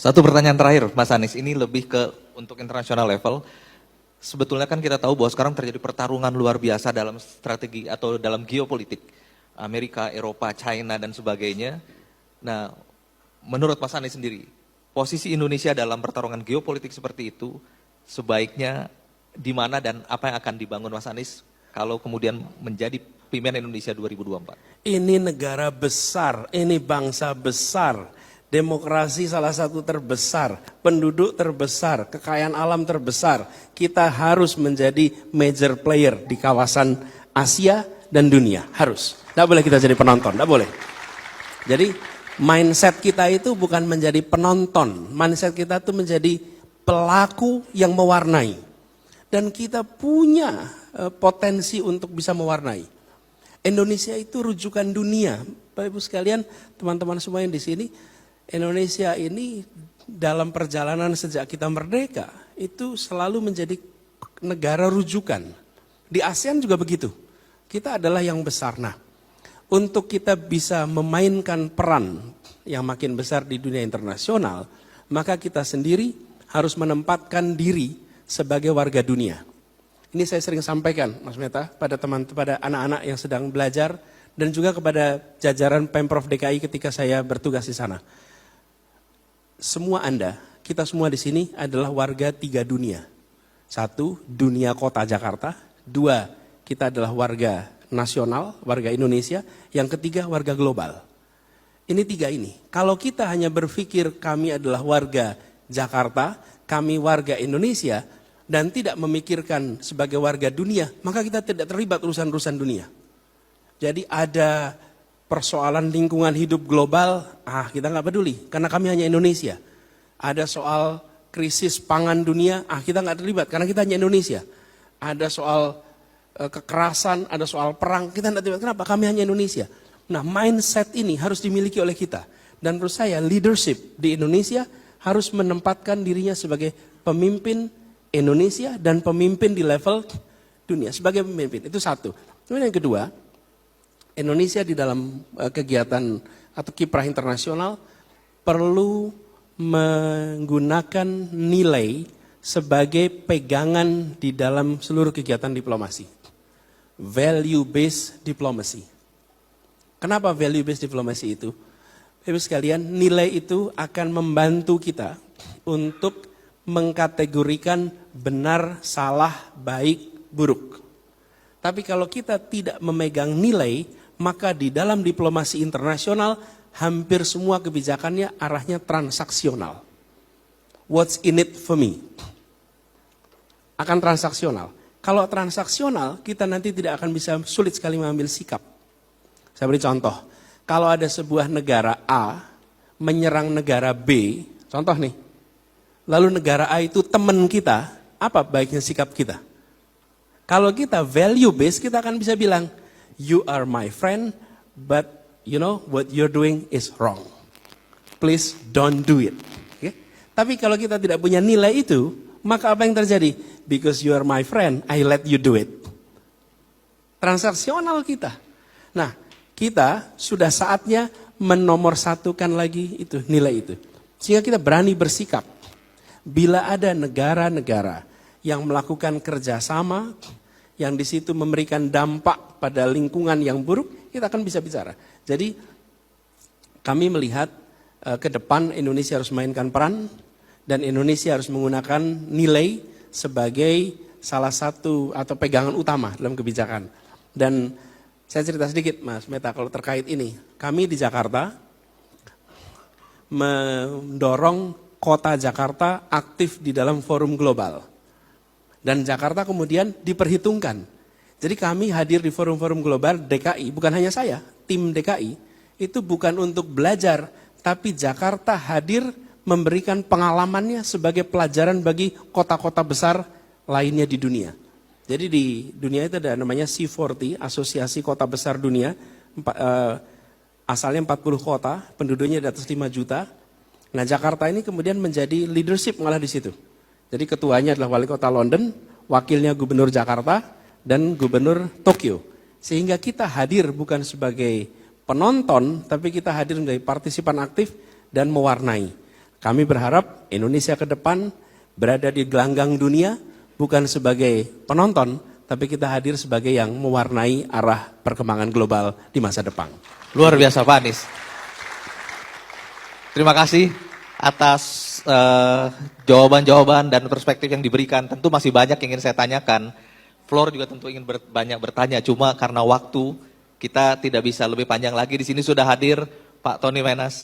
Satu pertanyaan terakhir, Mas Anies, ini lebih ke untuk internasional level. Sebetulnya kan kita tahu bahwa sekarang terjadi pertarungan luar biasa dalam strategi atau dalam geopolitik. Amerika, Eropa, China, dan sebagainya. Nah, menurut Mas Anies sendiri, posisi Indonesia dalam pertarungan geopolitik seperti itu, sebaiknya di mana dan apa yang akan dibangun Mas Anies kalau kemudian menjadi pimpinan Indonesia 2024? Ini negara besar, ini bangsa besar. Demokrasi salah satu terbesar, penduduk terbesar, kekayaan alam terbesar. Kita harus menjadi major player di kawasan Asia dan dunia, harus. Tidak boleh kita jadi penonton, tidak boleh. Jadi mindset kita itu bukan menjadi penonton, mindset kita itu menjadi pelaku yang mewarnai. Dan kita punya potensi untuk bisa mewarnai. Indonesia itu rujukan dunia. Bapak Ibu sekalian, teman-teman semua yang di sini, Indonesia ini dalam perjalanan sejak kita merdeka itu selalu menjadi negara rujukan. Di ASEAN juga begitu. Kita adalah yang besar. Nah, untuk kita bisa memainkan peran yang makin besar di dunia internasional, maka kita sendiri harus menempatkan diri sebagai warga dunia. Ini saya sering sampaikan, Mas Meta, pada pada anak-anak yang sedang belajar dan juga kepada jajaran Pemprov DKI ketika saya bertugas di sana. Semua Anda, kita semua di sini adalah warga 3 dunia. 1, dunia kota Jakarta. 2, kita adalah warga nasional, warga Indonesia. Yang ketiga, warga global. Ini 3 ini. Kalau kita hanya berpikir kami adalah warga Jakarta, kami warga Indonesia, dan tidak memikirkan sebagai warga dunia, maka kita tidak terlibat urusan-urusan dunia. Jadi ada persoalan lingkungan hidup global, kita nggak peduli, karena kami hanya Indonesia. Ada soal krisis pangan dunia, kita nggak terlibat, karena kita hanya Indonesia. Ada soal kekerasan, ada soal perang, kita nggak terlibat, kenapa? Kami hanya Indonesia. Nah, mindset ini harus dimiliki oleh kita. Dan menurut saya, leadership di Indonesia harus menempatkan dirinya sebagai pemimpin Indonesia dan pemimpin di level dunia, sebagai pemimpin, itu satu. Kemudian yang kedua, Indonesia di dalam kegiatan atau kiprah internasional perlu menggunakan nilai sebagai pegangan di dalam seluruh kegiatan diplomasi. Value based diplomacy. Kenapa value based diplomacy itu? Ibu sekalian, nilai itu akan membantu kita untuk mengkategorikan benar, salah, baik, buruk. Tapi kalau kita tidak memegang nilai, maka di dalam diplomasi internasional hampir semua kebijakannya arahnya transaksional. What's in it for me? Akan transaksional. Kalau transaksional, kita nanti tidak akan bisa, sulit sekali mengambil sikap. Saya beri contoh. Kalau ada sebuah negara A menyerang negara B, contoh nih. Lalu negara A itu teman kita, apa baiknya sikap kita? Kalau kita value based, kita akan bisa bilang, you are my friend, but you know what you're doing is wrong. Please don't do it. Okay? Tapi kalau kita tidak punya nilai itu, maka apa yang terjadi? Because you are my friend, I let you do it. Transaksional kita. Nah, kita sudah saatnya menomorsatukan lagi itu, nilai itu. Sehingga kita berani bersikap. Bila ada negara-negara yang melakukan kerjasama, yang di situ memberikan dampak pada lingkungan yang buruk, kita akan bisa bicara. Jadi kami melihat ke depan Indonesia harus mainkan peran, dan Indonesia harus menggunakan nilai sebagai salah satu atau pegangan utama dalam kebijakan. Dan saya cerita sedikit Mas Meta kalau terkait ini. Kami di Jakarta mendorong kota Jakarta aktif di dalam forum global. Dan Jakarta kemudian diperhitungkan. Jadi kami hadir di forum-forum global DKI, bukan hanya saya, tim DKI, itu bukan untuk belajar, tapi Jakarta hadir memberikan pengalamannya sebagai pelajaran bagi kota-kota besar lainnya di dunia. Jadi di dunia itu ada namanya C40, Asosiasi Kota Besar Dunia, asalnya 40 kota, penduduknya di atas 5 juta. Nah, Jakarta ini kemudian menjadi leadership malah di situ. Jadi ketuanya adalah wali kota London, wakilnya gubernur Jakarta, dan gubernur Tokyo. Sehingga kita hadir bukan sebagai penonton, tapi kita hadir menjadi partisipan aktif dan mewarnai. Kami berharap Indonesia ke depan berada di gelanggang dunia, bukan sebagai penonton, tapi kita hadir sebagai yang mewarnai arah perkembangan global di masa depan. Luar biasa Pak Anies. Terima kasih atas jawaban-jawaban dan perspektif yang diberikan. Tentu masih banyak yang ingin saya tanyakan. Floor juga tentu ingin banyak bertanya, cuma karena waktu kita tidak bisa lebih panjang lagi. Di sini sudah hadir Pak Tony Wenas.